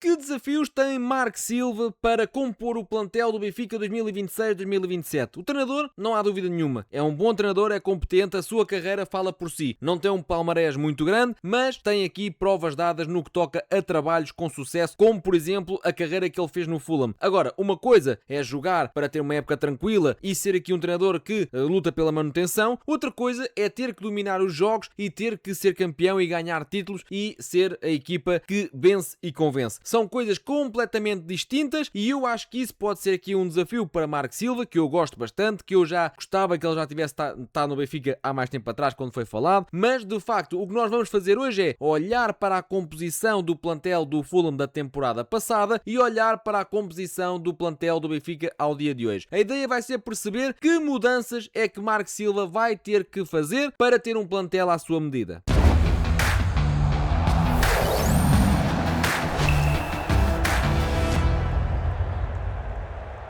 Que desafios tem Marco Silva para compor o plantel do Benfica 2026-2027? O treinador, não há dúvida nenhuma. É um bom treinador, é competente, a sua carreira fala por si. Não tem um palmarés muito grande, mas tem aqui provas dadas no que toca a trabalhos com sucesso, como por exemplo a carreira que ele fez no Fulham. Agora, uma coisa é jogar para ter uma época tranquila e ser aqui um treinador que luta pela manutenção. Outra coisa é ter que dominar os jogos e ter que ser campeão e ganhar títulos e ser a equipa que vence e convence. São coisas completamente distintas e eu acho que isso pode ser aqui um desafio para Marco Silva, que eu gosto bastante, que eu já gostava que ele já tivesse estado no Benfica há mais tempo atrás, quando foi falado, mas de facto o que nós vamos fazer hoje é olhar para a composição do plantel do Fulham da temporada passada e olhar para a composição do plantel do Benfica ao dia de hoje. A ideia vai ser perceber que mudanças é que Marco Silva vai ter que fazer para ter um plantel à sua medida.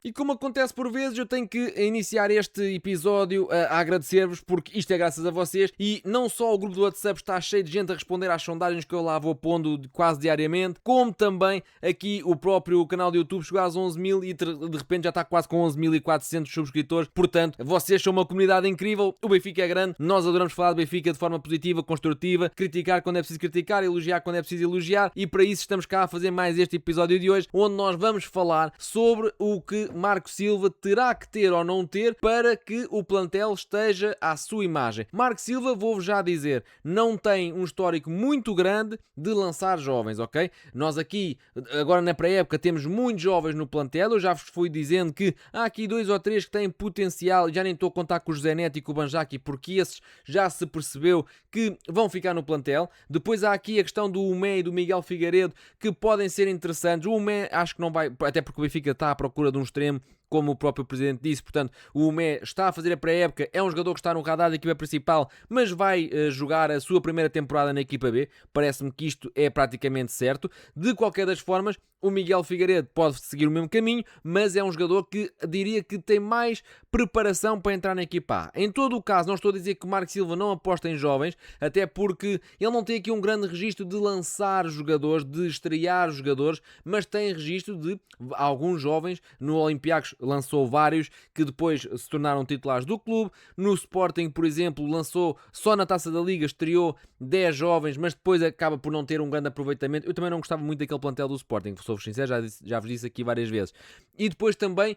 E como acontece por vezes, eu tenho que iniciar este episódio a agradecer-vos, porque isto é graças a vocês, e não só o grupo do WhatsApp está cheio de gente a responder às sondagens que eu lá vou pondo quase diariamente, como também aqui o próprio canal do YouTube chegou às 11 mil e de repente já está quase com 11.400 subscritores. Portanto, vocês são uma comunidade incrível, o Benfica é grande, nós adoramos falar do Benfica de forma positiva, construtiva, criticar quando é preciso criticar, elogiar quando é preciso elogiar, e para isso estamos cá a fazer mais este episódio de hoje, onde nós vamos falar sobre o que Marco Silva terá que ter ou não ter para que o plantel esteja à sua imagem. Marco Silva, vou-vos já dizer, não tem um histórico muito grande de lançar jovens, ok? Nós aqui, agora na pré-época, temos muitos jovens no plantel. Eu já vos fui dizendo que há aqui 2 ou 3 que têm potencial, e já nem estou a contar com o José Neto e com o Banjaki, porque esses já se percebeu que vão ficar no plantel. Depois há aqui a questão do Umé e do Miguel Figueiredo, que podem ser interessantes. O Umé acho que não vai, até porque o Benfica está à procura de um extremo, como o próprio presidente disse. Portanto, o Umé está a fazer a pré-época, é um jogador que está no radar da equipa principal, mas vai jogar a sua primeira temporada na equipa B. Parece-me que isto é praticamente certo. De qualquer das formas, o Miguel Figueiredo pode seguir o mesmo caminho, mas é um jogador que diria que tem mais preparação para entrar na equipa A. Em todo o caso, não estou a dizer que o Marco Silva não aposta em jovens, até porque ele não tem aqui um grande registro de lançar jogadores, de estrear jogadores, mas tem registro de alguns jovens. No Olympiacos lançou vários que depois se tornaram titulares do clube. No Sporting, por exemplo, lançou só na Taça da Liga, estreou 10 jovens, mas depois acaba por não ter um grande aproveitamento. Eu também não gostava muito daquele plantel do Sporting, sou-vos sincero, já vos disse aqui várias vezes. E depois também,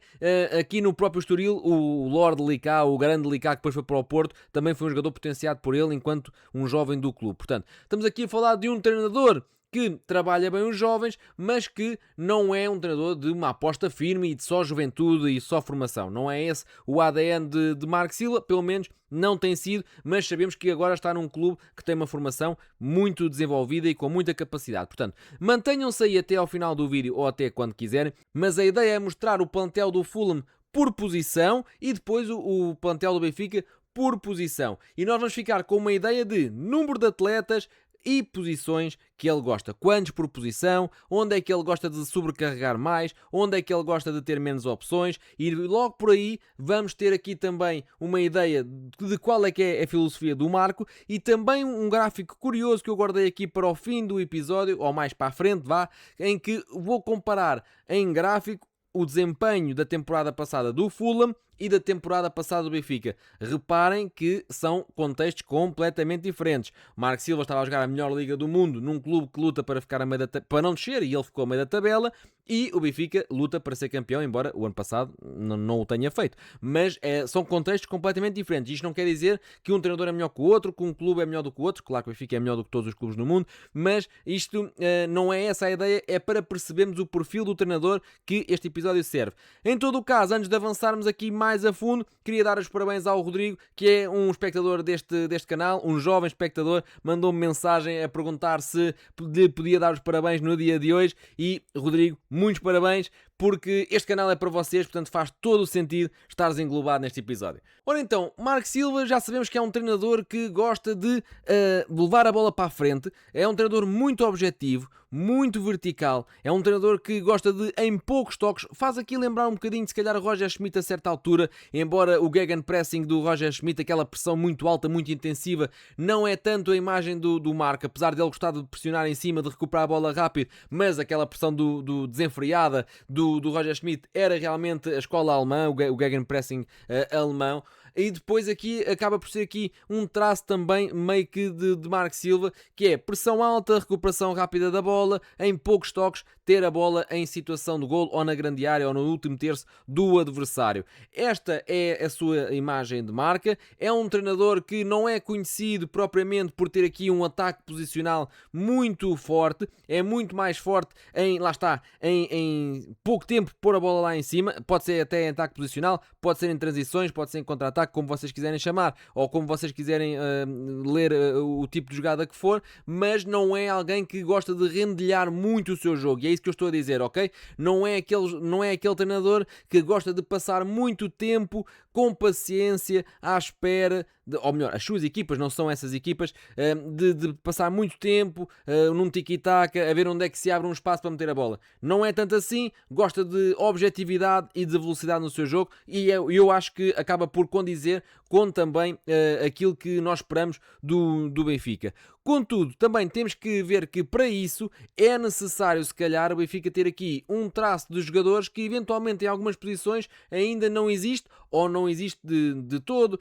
aqui no próprio Estoril, o Lord Licá, o grande Licá, que depois foi para o Porto, também foi um jogador potenciado por ele enquanto um jovem do clube. Portanto, estamos aqui a falar de um treinador que trabalha bem os jovens, mas que não é um treinador de uma aposta firme e de só juventude e só formação. Não é esse o ADN de Marco Silva, pelo menos não tem sido, mas sabemos que agora está num clube que tem uma formação muito desenvolvida e com muita capacidade. Portanto, mantenham-se aí até ao final do vídeo ou até quando quiserem, mas a ideia é mostrar o plantel do Fulham por posição e depois o plantel do Benfica por posição. E nós vamos ficar com uma ideia de número de atletas e posições que ele gosta. Quantos por posição, onde é que ele gosta de sobrecarregar mais, onde é que ele gosta de ter menos opções, e logo por aí vamos ter aqui também uma ideia de qual é que é a filosofia do Marco e também um gráfico curioso que eu guardei aqui para o fim do episódio, ou mais para a frente, em que vou comparar em gráfico o desempenho da temporada passada do Fulham e da temporada passada do Benfica. Reparem que são contextos completamente diferentes. Marco Silva estava a jogar a melhor liga do mundo num clube que luta para ficar a meio para não descer, e ele ficou a meio da tabela, e o Benfica luta para ser campeão, embora o ano passado não o tenha feito. Mas são contextos completamente diferentes. Isto não quer dizer que um treinador é melhor que o outro, que um clube é melhor do que o outro. Claro que o Benfica é melhor do que todos os clubes no mundo, mas isto não é essa a ideia, é para percebermos o perfil do treinador que este episódio serve. Em todo o caso, antes de avançarmos aqui mais a fundo, queria dar os parabéns ao Rodrigo, que é um espectador deste canal, um jovem espectador, mandou-me mensagem a perguntar se lhe podia dar os parabéns no dia de hoje. E Rodrigo, muitos parabéns, porque este canal é para vocês, portanto faz todo o sentido estares englobado neste episódio. Ora então, Marco Silva já sabemos que é um treinador que gosta de levar a bola para a frente, é um treinador muito objetivo, muito vertical, é um treinador que gosta de, em poucos toques, faz aqui lembrar um bocadinho, se calhar, Roger Schmidt a certa altura, embora o gegenpressing do Roger Schmidt, aquela pressão muito alta, muito intensiva, não é tanto a imagem do Marco, apesar dele gostar de pressionar em cima, de recuperar a bola rápido, mas aquela pressão do desenfreada do Roger Schmidt era realmente a escola alemã, o gegenpressing alemão. E depois aqui acaba por ser aqui um traço também meio que de Marco Silva, que é pressão alta, recuperação rápida da bola, em poucos toques, ter a bola em situação de golo ou na grande área ou no último terço do adversário. Esta é a sua imagem de marca. É um treinador que não é conhecido propriamente por ter aqui um ataque posicional muito forte, é muito mais forte em pouco tempo pôr a bola lá em cima, pode ser até em ataque posicional, pode ser em transições, pode ser em contra-ataque, como vocês quiserem chamar, ou como vocês quiserem ler o tipo de jogada que for, mas não é alguém que gosta de rendilhar muito o seu jogo, e é isso que eu estou a dizer, ok? Não é aquele treinador que gosta de passar muito tempo com paciência à espera, ou melhor, as suas equipas não são essas equipas, de passar muito tempo num tiki-taka, a ver onde é que se abre um espaço para meter a bola. Não é tanto assim, gosta de objetividade e de velocidade no seu jogo, e eu acho que acaba por condizer com também aquilo que nós esperamos do Benfica. Contudo, também temos que ver que para isso é necessário, se calhar, o Benfica ter aqui um traço de jogadores que eventualmente em algumas posições ainda não existe, ou não existe de todo,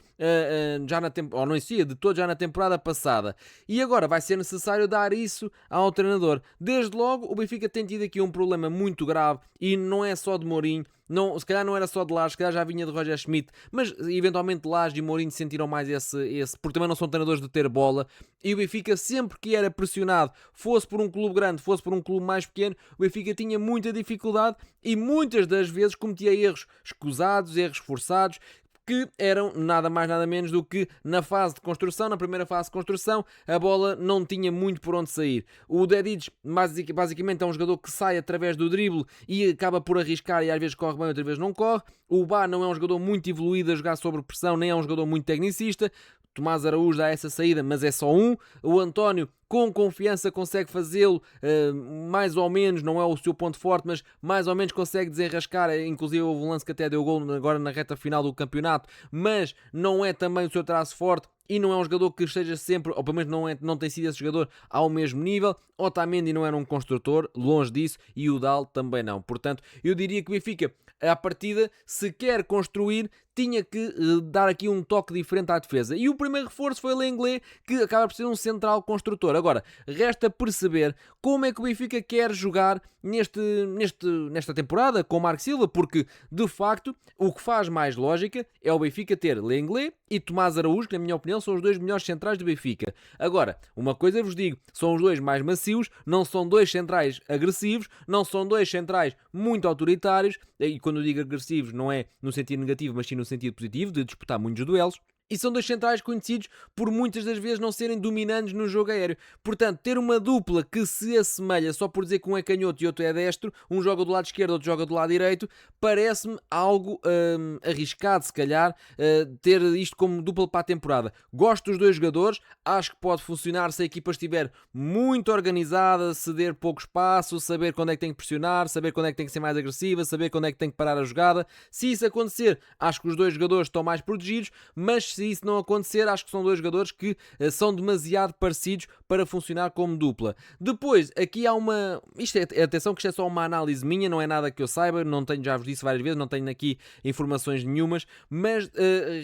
ou não existia de todo já na temporada passada. E agora vai ser necessário dar isso ao treinador. Desde logo, o Benfica tem tido aqui um problema muito grave, e não é só de Mourinho. Não, se calhar não era só de Lage, se calhar já vinha de Roger Schmidt, mas eventualmente Lage e Mourinho sentiram mais esse, porque também não são treinadores de ter bola, e o Benfica sempre que era pressionado, fosse por um clube grande, fosse por um clube mais pequeno, o Benfica tinha muita dificuldade e muitas das vezes cometia erros escusados, erros forçados, que eram nada mais nada menos do que na fase de construção, na primeira fase de construção, a bola não tinha muito por onde sair. O Dedic basicamente é um jogador que sai através do drible e acaba por arriscar, e às vezes corre bem, outras vezes não corre. O Bá não é um jogador muito evoluído a jogar sob pressão, nem é um jogador muito tecnicista. Tomás Araújo dá essa saída, mas é só um. O António, com confiança, consegue fazê-lo, mais ou menos, não é o seu ponto forte, mas mais ou menos consegue desenrascar. Inclusive houve um lance que até deu gol agora na reta final do campeonato, mas não é também o seu traço forte. E não é um jogador que esteja sempre, ou pelo menos não tem sido esse jogador ao mesmo nível. Otamendi não era um construtor, longe disso, e o Dal também não. Portanto, eu diria que o Benfica, à partida, se quer construir, tinha que dar aqui um toque diferente à defesa. E o primeiro reforço foi o Lenglet, que acaba por ser um central construtor. Agora, resta perceber como é que o Benfica quer jogar nesta temporada com o Marco Silva, porque, de facto, o que faz mais lógica é o Benfica ter Lenglet e Tomás Araújo, que na minha opinião são os dois melhores centrais do Benfica. Agora, uma coisa eu vos digo, são os dois mais macios, não são dois centrais agressivos, não são dois centrais muito autoritários, e quando eu digo agressivos não é no sentido negativo, mas sim no sentido positivo, de disputar muitos duelos. E são dois centrais conhecidos por muitas das vezes não serem dominantes no jogo aéreo. Portanto, ter uma dupla que se assemelha só por dizer que um é canhoto e outro é destro, um joga do lado esquerdo, outro joga do lado direito, parece-me algo arriscado, se calhar, ter isto como dupla para a temporada. Gosto dos dois jogadores, acho que pode funcionar se a equipa estiver muito organizada, ceder pouco espaço, saber quando é que tem que pressionar, saber quando é que tem que ser mais agressiva, saber quando é que tem que parar a jogada. Se isso acontecer, acho que os dois jogadores estão mais protegidos, mas se isso não acontecer, acho que são dois jogadores que são demasiado parecidos para funcionar como dupla. Depois, aqui há uma... Atenção que isto é só uma análise minha, não é nada que eu saiba, não tenho, já vos disse várias vezes, não tenho aqui informações nenhumas, mas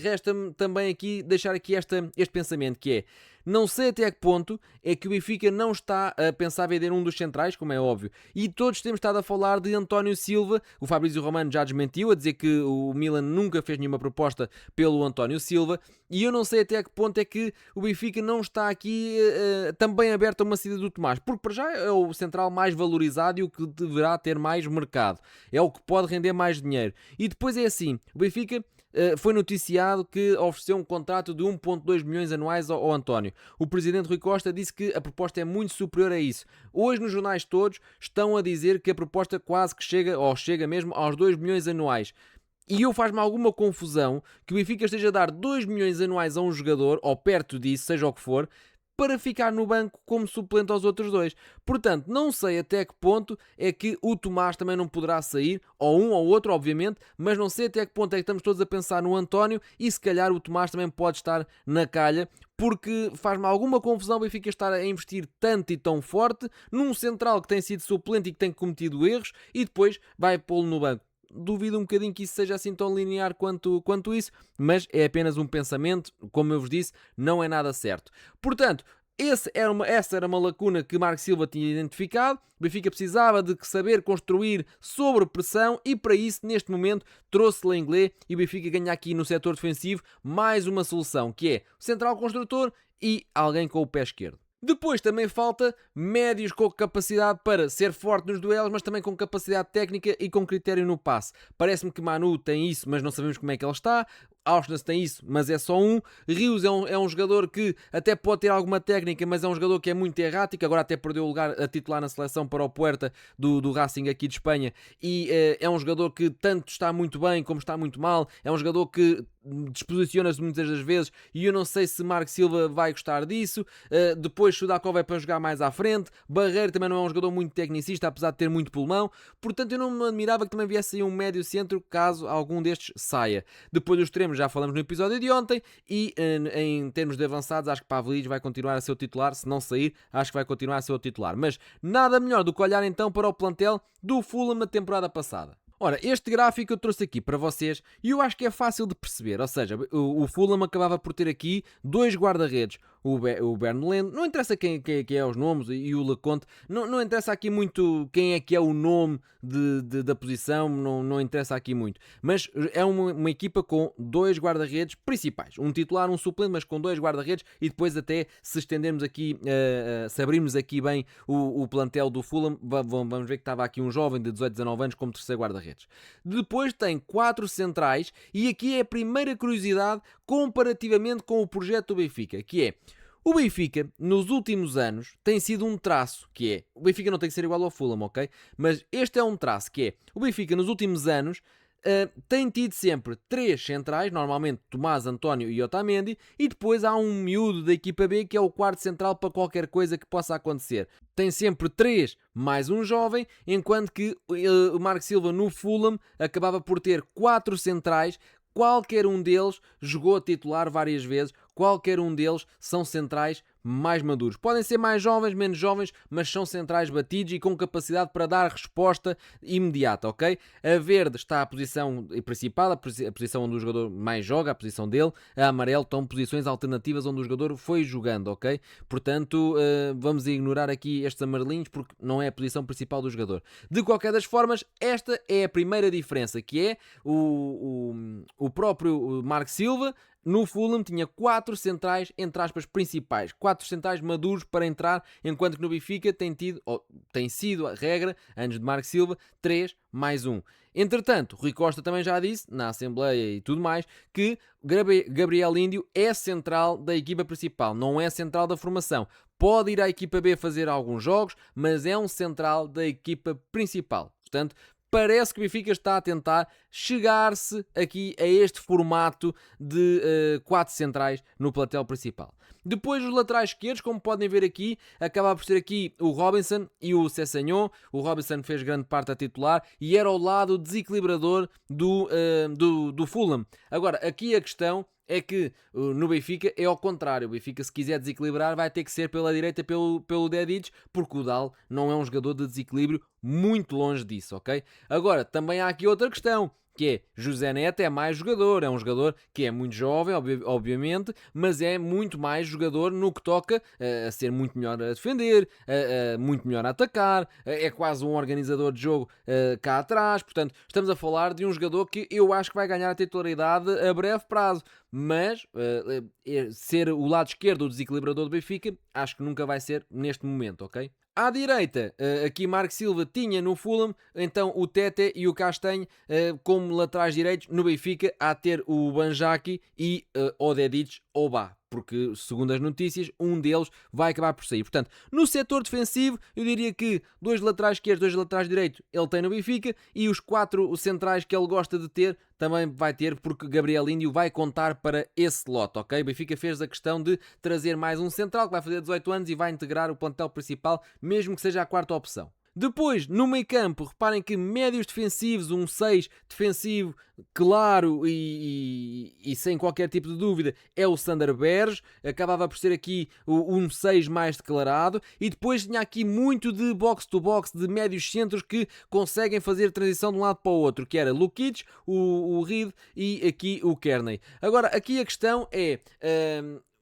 resta-me também aqui deixar aqui este pensamento, que é: não sei até que ponto é que o Benfica não está a pensar vender um dos centrais, como é óbvio. E todos temos estado a falar de António Silva. O Fabrício Romano já desmentiu, a dizer que o Milan nunca fez nenhuma proposta pelo António Silva. E eu não sei até que ponto é que o Benfica não está aqui também aberto a uma saída do Tomás. Porque para já é o central mais valorizado e o que deverá ter mais mercado. É o que pode render mais dinheiro. E depois é assim, o Benfica foi noticiado que ofereceu um contrato de 1,2 milhões anuais ao António. O presidente Rui Costa disse que a proposta é muito superior a isso. Hoje nos jornais todos estão a dizer que a proposta quase que chega, ou chega mesmo, aos 2 milhões anuais. E eu faz-me alguma confusão que o Benfica esteja a dar 2 milhões anuais a um jogador, ou perto disso, seja o que for, para ficar no banco como suplente aos outros dois. Portanto, não sei até que ponto é que o Tomás também não poderá sair, ou um ou outro, obviamente, mas não sei até que ponto é que estamos todos a pensar no António e se calhar o Tomás também pode estar na calha, porque faz-me alguma confusão o Benfica estar a investir tanto e tão forte num central que tem sido suplente e que tem cometido erros e depois vai pô-lo no banco. Duvido um bocadinho que isso seja assim tão linear quanto isso, mas é apenas um pensamento, como eu vos disse, não é nada certo. Portanto, essa era uma lacuna que Marco Silva tinha identificado. O Benfica precisava de saber construir sobre pressão e para isso, neste momento, trouxe Lenglet e o Benfica ganha aqui no setor defensivo mais uma solução, que é o central construtor e alguém com o pé esquerdo. Depois também falta médios com capacidade para ser forte nos duelos, mas também com capacidade técnica e com critério no passe. Parece-me que Manu tem isso, mas não sabemos como é que ele está. Auschwitz tem isso, mas é só um. Rios é um jogador que até pode ter alguma técnica, mas é um jogador que é muito errático. Agora até perdeu o lugar a titular na seleção para o Puerta do Racing aqui de Espanha. E é um jogador que tanto está muito bem como está muito mal. É um jogador que disposiciona-se muitas das vezes e eu não sei se Marco Silva vai gostar disso. Depois Sudakov é para jogar mais à frente. Barreiro também não é um jogador muito tecnicista, apesar de ter muito pulmão. Portanto, eu não me admirava que também viesse aí um médio centro caso algum destes saia. Depois dos extremos já falamos no episódio de ontem e em termos de avançados acho que Pavlidis vai continuar a ser o titular. Se não sair, acho que vai continuar a ser o titular. Mas nada melhor do que olhar então para o plantel do Fulham na temporada passada. Ora, este gráfico eu trouxe aqui para vocês e eu acho que é fácil de perceber, ou seja, o Fulham acabava por ter aqui dois guarda-redes, o Bernland, não interessa quem é os nomes, e o Leconte, não interessa aqui muito quem é que é o nome da posição, não interessa aqui muito, mas é uma equipa com dois guarda-redes principais, um titular, um suplente, mas com dois guarda-redes e depois até se estendermos aqui, se abrirmos aqui bem o plantel do Fulham, vamos ver que estava aqui um jovem de 18, 19 anos como terceiro guarda-redes. Depois tem 4 centrais e aqui é a primeira curiosidade comparativamente com o projeto do Benfica, que é o Benfica nos últimos anos tem sido um traço, que é, o Benfica não tem que ser igual ao Fulham, ok? Mas este é um traço que é, o Benfica nos últimos anos tem tido sempre 3 centrais, normalmente Tomás, António e Otamendi, e depois há um miúdo da equipa B que é o quarto central para qualquer coisa que possa acontecer. Tem sempre 3 mais um jovem, enquanto que o Marco Silva no Fulham acabava por ter 4 centrais. Qualquer um deles jogou a titular várias vezes, qualquer um deles são centrais mais maduros. Podem ser mais jovens, menos jovens, mas são centrais batidos e com capacidade para dar resposta imediata, ok? A verde está a posição principal, a posição onde o jogador mais joga, a posição dele. A amarelo estão posições alternativas onde o jogador foi jogando, ok? Portanto, vamos ignorar aqui estes amarelinhos porque não é a posição principal do jogador. De qualquer das formas, esta é a primeira diferença, que é o próprio Marco Silva no Fulham tinha 4 centrais, entre aspas, principais. 4 centrais maduros para entrar, enquanto que no Benfica tem sido a regra, antes de Marco Silva, 3 mais 1. Entretanto, Rui Costa também já disse, na Assembleia e tudo mais, que Gabriel Índio é central da equipa principal, não é central da formação. Pode ir à equipa B fazer alguns jogos, mas é um central da equipa principal. Portanto, parece que o Benfica está a tentar chegar-se aqui a este formato de 4 centrais no plantel principal. Depois os laterais esquerdos, como podem ver aqui, acaba por ser aqui o Robinson e o Sessegnon. O Robinson fez grande parte a titular e era ao lado desequilibrador do Fulham. Agora, aqui a questão é que no Benfica é ao contrário. O Benfica, se quiser desequilibrar, vai ter que ser pela direita pelo Dedic, porque o Dal não é um jogador de desequilíbrio, muito longe disso, ok? Agora, também há aqui outra questão, que é José Neto é mais jogador, é um jogador que é muito jovem, obviamente, mas é muito mais jogador no que toca a ser muito melhor a defender, muito melhor a atacar, é quase um organizador de jogo cá atrás. Portanto, estamos a falar de um jogador que eu acho que vai ganhar a titularidade a breve prazo, mas ser o lado esquerdo o desequilibrador do Benfica, acho que nunca vai ser neste momento, ok? À direita, aqui Marco Silva tinha no Fulham, então o Tete e o Castanho como laterais direitos. No Benfica, a ter o Banjaki e o Dedic Oba, porque segundo as notícias, um deles vai acabar por sair. Portanto, no setor defensivo, eu diria que dois laterais esquerdos, dois laterais direitos ele tem no Benfica, e os quatro centrais que ele gosta de ter também vai ter, porque Gabriel Índio vai contar para esse lote, ok? O Benfica fez a questão de trazer mais um central que vai fazer 18 anos e vai integrar o plantel principal, mesmo que seja a quarta opção. Depois, no meio campo, reparem que médios defensivos, um 6 defensivo claro e sem qualquer tipo de dúvida, é o Sander Berge. Acabava por ser aqui um 6 mais declarado. E depois tinha aqui muito de box-to-box, de médios centros que conseguem fazer transição de um lado para o outro, que era Lukic, o Reed e aqui o Kearney. Agora, aqui a questão é...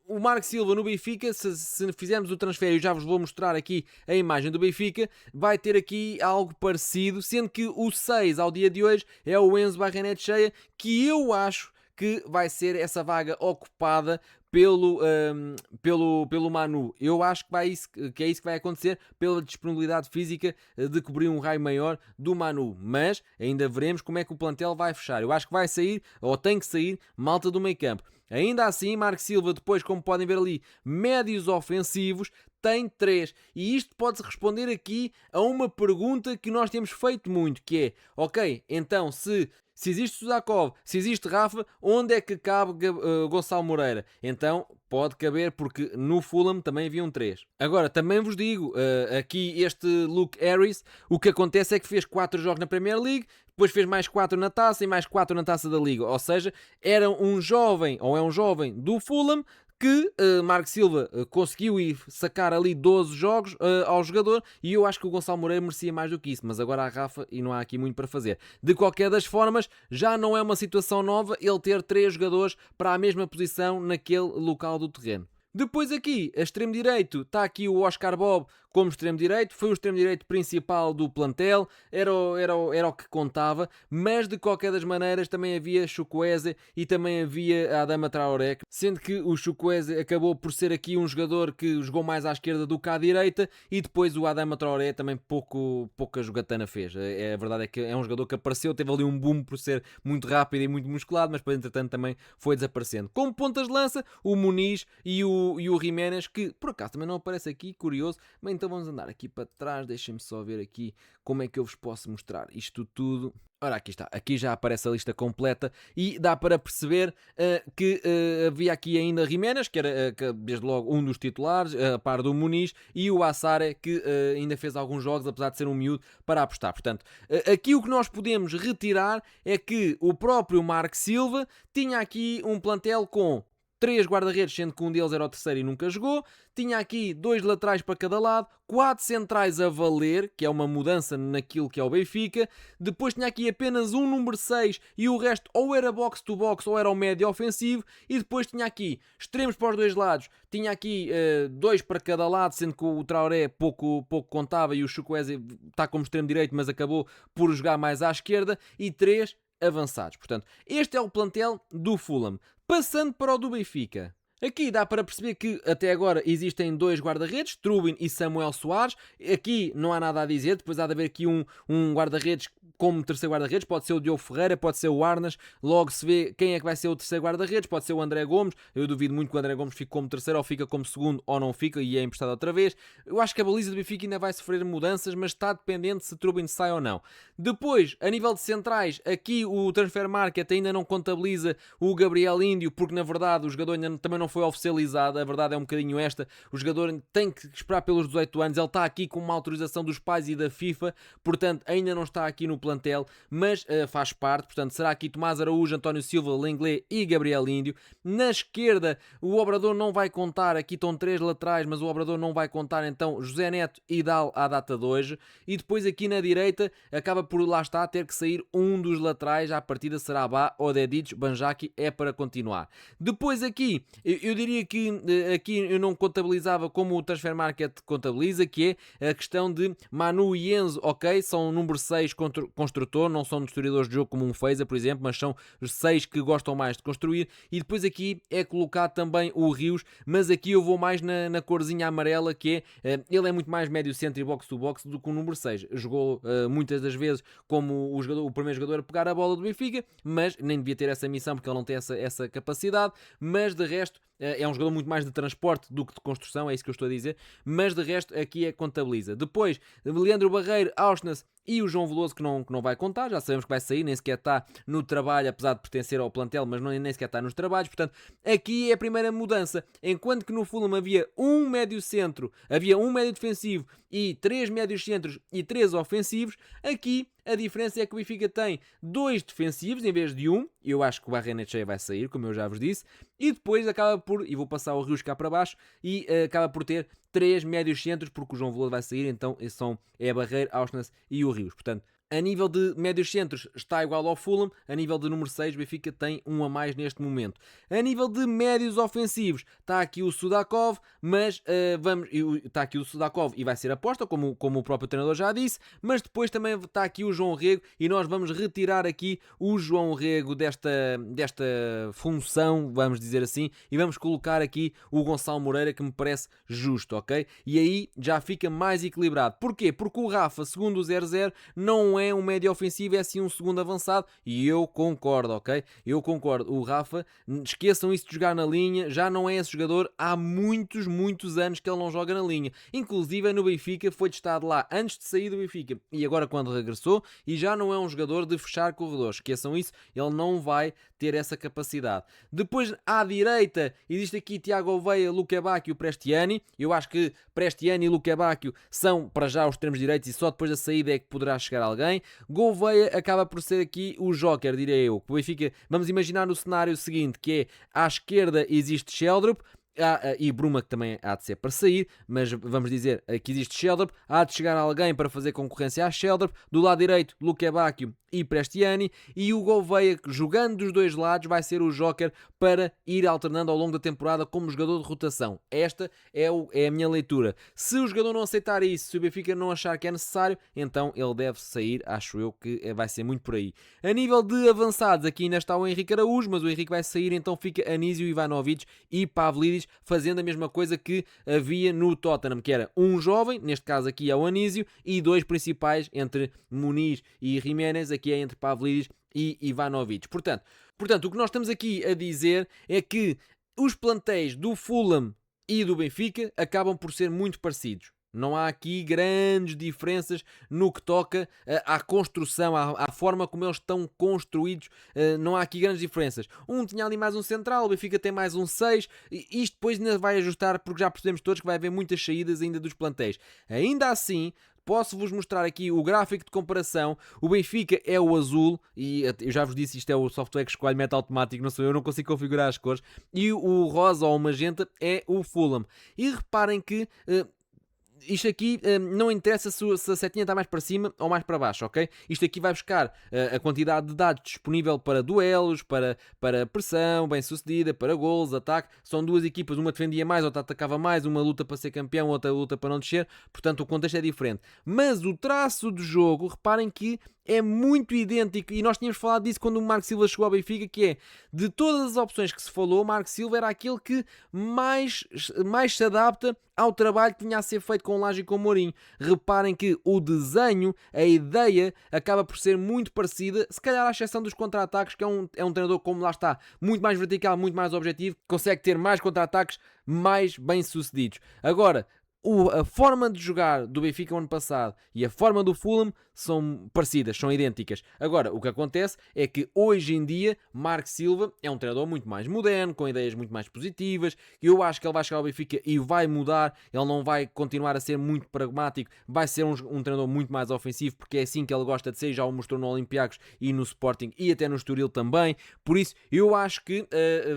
o Marco Silva no Benfica, se fizermos o transfer, eu já vos vou mostrar aqui a imagem do Benfica, vai ter aqui algo parecido, sendo que o 6 ao dia de hoje é o Enzo Barrenetxea, que eu acho que vai ser essa vaga ocupada pelo Manu. Eu acho que é isso que vai acontecer, pela disponibilidade física de cobrir um raio maior do Manu, mas ainda veremos como é que o plantel vai fechar. Eu acho que vai sair, ou tem que sair, malta do meio campo. Ainda assim, Marco Silva, depois, como podem ver ali, médios ofensivos, tem 3. E isto pode-se responder aqui a uma pergunta que nós temos feito muito, que é, ok, então se existe Sudakov, se existe Rafa, onde é que cabe Gonçalo Moreira? Então pode caber, porque no Fulham também havia um 3. Agora, também vos digo, aqui este Luke Harris, o que acontece é que fez 4 jogos na Premier League, depois fez mais 4 na Taça e mais 4 na Taça da Liga. Ou seja, era um jovem, ou é um jovem do Fulham, que Marco Silva conseguiu ir sacar ali 12 jogos ao jogador, e eu acho que o Gonçalo Moreira merecia mais do que isso, mas agora há Rafa e não há aqui muito para fazer. De qualquer das formas, já não é uma situação nova ele ter 3 jogadores para a mesma posição naquele local do terreno. Depois aqui, a extremo direito, está aqui o Oscar Bob como extremo direito, foi o extremo direito principal do plantel, era o que contava, mas de qualquer das maneiras também havia Chukwueze e também havia a Adama Traoré, sendo que o Chukwueze acabou por ser aqui um jogador que jogou mais à esquerda do que à direita, e depois o Adama Traoré também pouca jogatana fez. A verdade é que é um jogador que apareceu, teve ali um boom por ser muito rápido e muito musculado, mas depois entretanto também foi desaparecendo. Como pontas de lança, o Muniz e o Jiménez, que por acaso também não aparece aqui, curioso. Bem, então vamos andar aqui para trás, deixem-me só ver aqui como é que eu vos posso mostrar isto tudo. Ora, aqui está, aqui já aparece a lista completa e dá para perceber que havia aqui ainda Jiménez, que era desde logo um dos titulares, a par do Muniz, e o Assare, que ainda fez alguns jogos, apesar de ser um miúdo, para apostar. Portanto, aqui o que nós podemos retirar é que o próprio Marco Silva tinha aqui um plantel com 3 guarda-redes, sendo que um deles era o terceiro e nunca jogou. Tinha aqui 2 laterais para cada lado, 4 centrais a valer, que é uma mudança naquilo que é o Benfica. Depois tinha aqui apenas um número 6 e o resto ou era box-to-box ou era o médio ofensivo. E depois tinha aqui extremos para os dois lados. Tinha aqui 2 para cada lado, sendo que o Traoré pouco contava e o Chukwueze está como extremo direito, mas acabou por jogar mais à esquerda. E 3 avançados. Portanto, este é o plantel do Fulham. Passando para o do Benfica. Aqui dá para perceber que até agora existem 2 guarda-redes, Trubin e Samuel Soares. Aqui não há nada a dizer, depois há de haver aqui um guarda-redes como terceiro guarda-redes, pode ser o Diogo Ferreira, pode ser o Arnas, logo se vê quem é que vai ser o terceiro guarda-redes, pode ser o André Gomes. Eu duvido muito que o André Gomes fique como terceiro, ou fica como segundo, ou não fica e é emprestado outra vez. Eu acho que a baliza do Benfica ainda vai sofrer mudanças, mas está dependente se Trubin sai ou não. Depois, a nível de centrais, aqui o Transfer Market ainda não contabiliza o Gabriel Índio, porque na verdade o jogador ainda também não foi oficializado. A verdade é um bocadinho esta, o jogador tem que esperar pelos 18 anos, ele está aqui com uma autorização dos pais e da FIFA, portanto ainda não está aqui no plantel, mas faz parte. Portanto, será aqui Tomás Araújo, António Silva, Lenglet e Gabriel Índio. Na esquerda, o Obrador não vai contar, aqui estão 3 laterais, mas o Obrador não vai contar, então José Neto e Dal à data de hoje. E depois aqui na direita, acaba por lá está ter que sair um dos laterais, à partida será Bá ou Dedic, Banjaki é para continuar. Depois aqui, eu diria que aqui eu não contabilizava como o Transfer Market contabiliza, que é a questão de Manu e Enzo, ok, são o número 6 construtor, não são destruidores de jogo como um Feza, por exemplo, mas são 6 que gostam mais de construir. E depois aqui é colocado também o Rios, mas aqui eu vou mais na corzinha amarela, que é, ele é muito mais médio centro e box-to-box do que o número 6. Jogou muitas das vezes como o primeiro jogador a pegar a bola do Benfica, mas nem devia ter essa missão porque ele não tem essa capacidade, mas de resto é um jogador muito mais de transporte do que de construção, é isso que eu estou a dizer, mas de resto aqui é contabiliza. Depois, Leandro Barreiro, Auschwitz e o João Veloso que não vai contar, já sabemos que vai sair, nem sequer está no trabalho, apesar de pertencer ao plantel, mas nem sequer está nos trabalhos, portanto, aqui é a primeira mudança. Enquanto que no Fulham havia um médio centro, havia um médio defensivo e 3 médios centros e 3 ofensivos, aqui a diferença é que o Benfica tem 2 defensivos em vez de 1. Eu acho que o Barrenetxea vai sair, como eu já vos disse. E depois acaba por, e vou passar o Rios cá para baixo, e acaba por ter 3 médios centros, porque o João Veloso vai sair, então é a Barreiro, Auschwitz e o Rios. Portanto, a nível de médios centros está igual ao Fulham, a nível de número 6 o Benfica tem um a mais neste momento. A nível de médios ofensivos está aqui o Sudakov, mas está aqui o Sudakov e vai ser aposta, como o próprio treinador já disse, mas depois também está aqui o João Rego e nós vamos retirar aqui o João Rego desta função, vamos dizer assim, e vamos colocar aqui o Gonçalo Moreira, que me parece justo, ok? E aí já fica mais equilibrado. Porquê? Porque o Rafa, segundo o 0-0, não é um médio ofensivo, é sim um segundo avançado, e eu concordo, ok? Eu concordo. O Rafa, esqueçam isso de jogar na linha, já não é esse jogador há muitos anos que ele não joga na linha. Inclusive no Benfica, foi testado lá antes de sair do Benfica e agora quando regressou, e já não é um jogador de fechar corredores. Esqueçam isso, ele não vai ter essa capacidade. Depois à direita existe aqui Tiago Oveia, Luca Bacchio, Prestiani. Eu acho que Prestiani e Luca Bacchio são para já os extremos direitos e só depois da saída é que poderá chegar alguém. Gouveia acaba por ser aqui o joker, diria eu. O Benfica, vamos imaginar o cenário seguinte, que é à esquerda existe Sheldrup, e Bruma, que também há de ser para sair, mas vamos dizer que existe Sheldrup, há de chegar alguém para fazer concorrência a Sheldrup. Do lado direito, Luca Bacchio e Prestiani, e o Gouveia, jogando dos dois lados, vai ser o joker para ir alternando ao longo da temporada como jogador de rotação. Esta é a minha leitura. Se o jogador não aceitar isso, se o Benfica não achar que é necessário, então ele deve sair. Acho eu que vai ser muito por aí. A nível de avançados, aqui ainda está o Henrique Araújo, mas o Henrique vai sair, então fica Anísio, Ivanovic e Pavlidis, fazendo a mesma coisa que havia no Tottenham, que era um jovem, neste caso aqui é o Anísio, e 2 principais entre Muniz e Jiménez, aqui é entre Pavlidis e Ivanovic. Portanto, o que nós estamos aqui a dizer é que os plantéis do Fulham e do Benfica acabam por ser muito parecidos. Não há aqui grandes diferenças no que toca à construção, à forma como eles estão construídos. Não há aqui grandes diferenças. Um tinha ali mais um central, o Benfica tem mais um 6. Isto depois ainda vai ajustar, porque já percebemos todos que vai haver muitas saídas ainda dos plantéis. Ainda assim, posso-vos mostrar aqui o gráfico de comparação. O Benfica é o azul, e eu já vos disse, isto é o software que escolhe meta automático, não sou eu, não consigo configurar as cores. E o rosa ou o magenta é o Fulham. E reparem que isto aqui não interessa se a setinha está mais para cima ou mais para baixo, ok? Isto aqui vai buscar a quantidade de dados disponível para duelos, para pressão bem sucedida, para golos, ataque. São duas equipas, uma defendia mais, outra atacava mais, uma luta para ser campeão, outra luta para não descer. Portanto, o contexto é diferente. Mas o traço de jogo, reparem que é muito idêntico, e nós tínhamos falado disso quando o Marco Silva chegou ao Benfica, que é, de todas as opções que se falou, o Marco Silva era aquele que mais se adapta ao trabalho que vinha a ser feito com o Lage e com o Mourinho. Reparem que o desenho, a ideia, acaba por ser muito parecida, se calhar à exceção dos contra-ataques, que é um treinador, como lá está, muito mais vertical, muito mais objetivo, consegue ter mais contra-ataques mais bem sucedidos. Agora, a forma de jogar do Benfica ano passado e a forma do Fulham são parecidas, são idênticas. Agora, o que acontece é que hoje em dia Marco Silva é um treinador muito mais moderno, com ideias muito mais positivas. Eu acho que ele vai chegar ao Benfica e vai mudar. Ele não vai continuar a ser muito pragmático, vai ser um treinador muito mais ofensivo, porque é assim que ele gosta de ser. Já o mostrou no Olympiacos e no Sporting e até no Estoril também. Por isso, eu acho que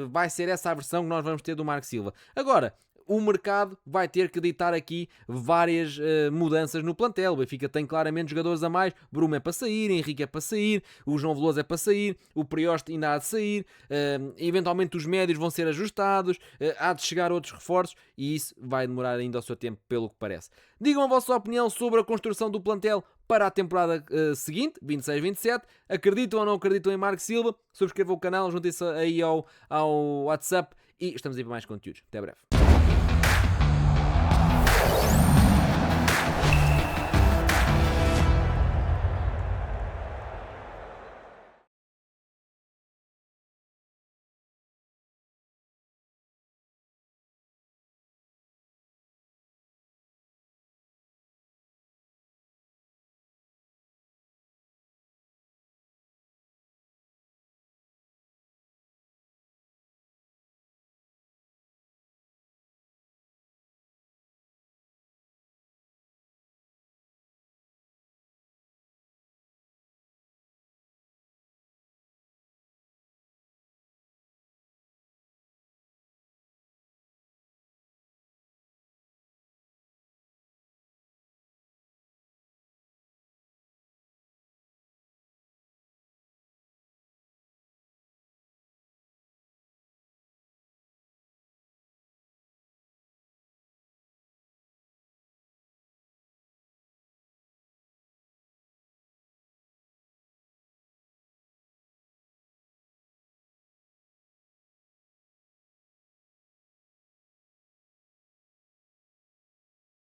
vai ser essa a versão que nós vamos ter do Marco Silva. Agora, o mercado vai ter que ditar aqui várias mudanças no plantel. O Benfica tem claramente jogadores a mais. Bruma é para sair, Henrique é para sair, o João Veloso é para sair, o Prioste ainda há de sair, eventualmente os médios vão ser ajustados, há de chegar outros reforços e isso vai demorar ainda o seu tempo, pelo que parece. Digam a vossa opinião sobre a construção do plantel para a temporada seguinte, 26-27. Acreditam ou não acreditam em Marco Silva? Subscrevam o canal, juntem-se aí ao WhatsApp e estamos aí para mais conteúdos. Até breve.